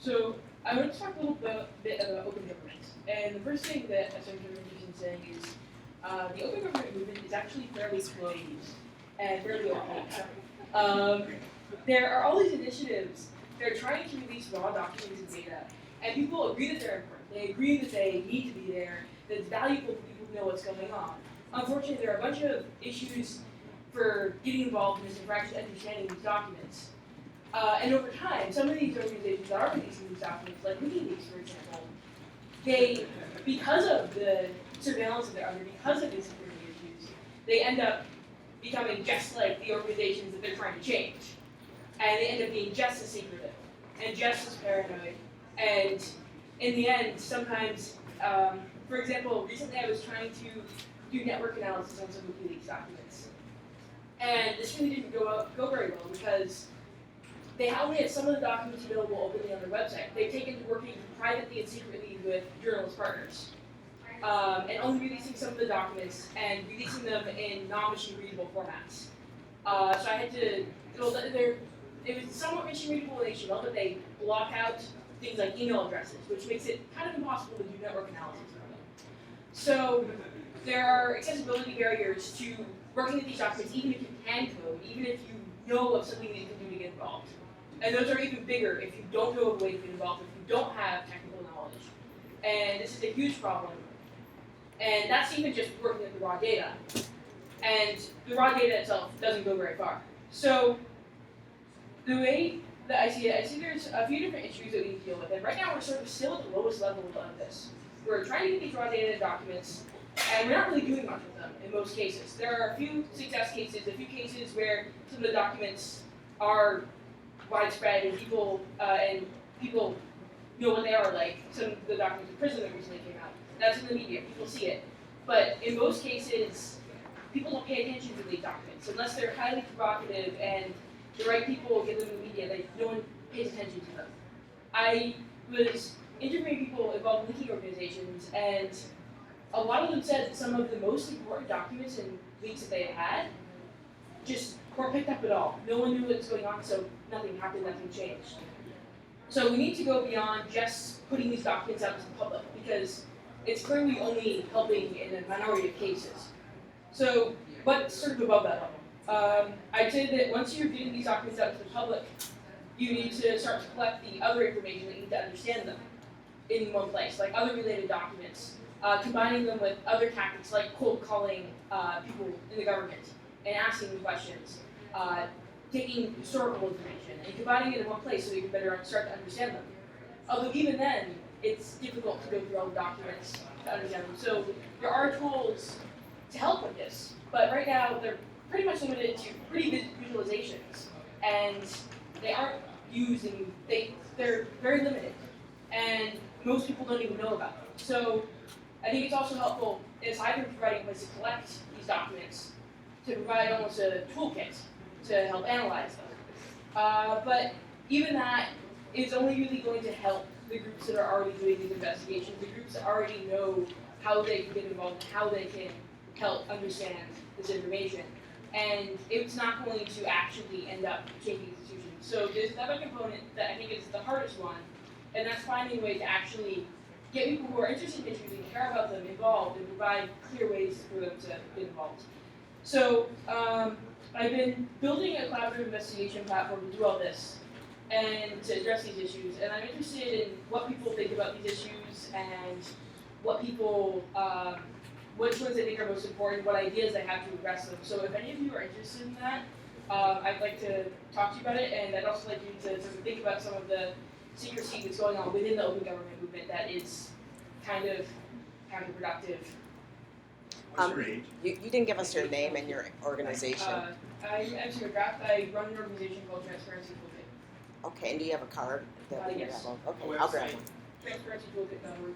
So I want to talk a little bit about open government. And the first thing that I started interested in saying is the open government movement is actually fairly closed and fairly opaque. There are all these initiatives that are trying to release raw documents and data, and people agree that they're important. They agree that they need to be there, that it's valuable for people to know what's going on. Unfortunately, there are a bunch of issues for getting involved in this and for actually understanding these documents. And over time, some of these organizations that are releasing these documents, like WikiLeaks, for example, they, because of the surveillance that they're under, because of these security issues, they end up becoming just like the organizations that they're trying to change. And they end up being just as secretive and just as paranoid. And in the end, sometimes, for example, recently I was trying to do network analysis on some WikiLeaks documents. And this really didn't go very well because they only had some of the documents available openly on their website. They've taken to working privately and secretly with journalist partners, and only releasing some of the documents and releasing them in non-machine readable formats. So I had to, it was somewhat machine readable in HTML, but they block out things like email addresses, which makes it kind of impossible to do network analysis on them. So there are accessibility barriers to working with these documents, even if you can code, even if you know of something that you can do to get involved. And those are even bigger if you don't know of a way to get involved, if you don't have technical knowledge. And this is a huge problem. And that's even just working with the raw data. And the raw data itself doesn't go very far. So the way that I see it, I see there's a few different issues that we need to deal with. And right now we're sort of still at the lowest level of this. We're trying to get these raw data documents, and we're not really doing much with them in most cases. There are a few success cases, a few cases where some of the documents are widespread and people know what they are like. Some of the documents in prison that recently came out. That's in the media, people see it. But in most cases, people don't pay attention to these documents unless they're highly provocative and the right people get them in the media, no one pays attention to them. I was interviewing people involved in leaking organizations, and a lot of them said that some of the most important documents and leaks that they had just weren't picked up at all. No one knew what was going on, so nothing happened, nothing changed. So we need to go beyond just putting these documents out to the public, because it's clearly only helping in a minority of cases. So what's sort of above that level? I'd say that once you're getting these documents out to the public, you need to start to collect the other information that you need to understand them in one place, like other related documents, combining them with other tactics like cold calling people in the government and asking them questions, taking historical information and combining it in one place so you can better start to understand them. Although even then, it's difficult to go through all the documents to understand them. So there are tools to help with this, but right now they're pretty much limited to pretty visualizations, and they aren't used, and they're very limited, and most people don't even know about them. So I think it's also helpful, aside from providing a place to collect these documents, to provide almost a toolkit to help analyze them. But even that is only really going to help the groups that are already doing these investigations, the groups that already know how they can get involved, how they can help understand this information. And it's not going to actually end up changing institutions. So there's another component that I think is the hardest one, and that's finding a way to actually get people who are interested in issues and care about them involved and provide clear ways for them to get involved. So I've been building a collaborative investigation platform to do all this and to address these issues, and I'm interested in what people think about these issues and what people which ones I think are most important, what ideas I have to address them. So if any of you are interested in that, I'd like to talk to you about it, and I'd also like you to sort of think about some of the secrecy that's going on within the open government movement that is kind of counterproductive. What's your age? You didn't give us your name and your organization. I'm MC McGrath. I run an organization called Transparency Toolkit. Okay, and do you have a card? That we Yes. have? Okay, I'll grab one. Transparencytoolkit.org.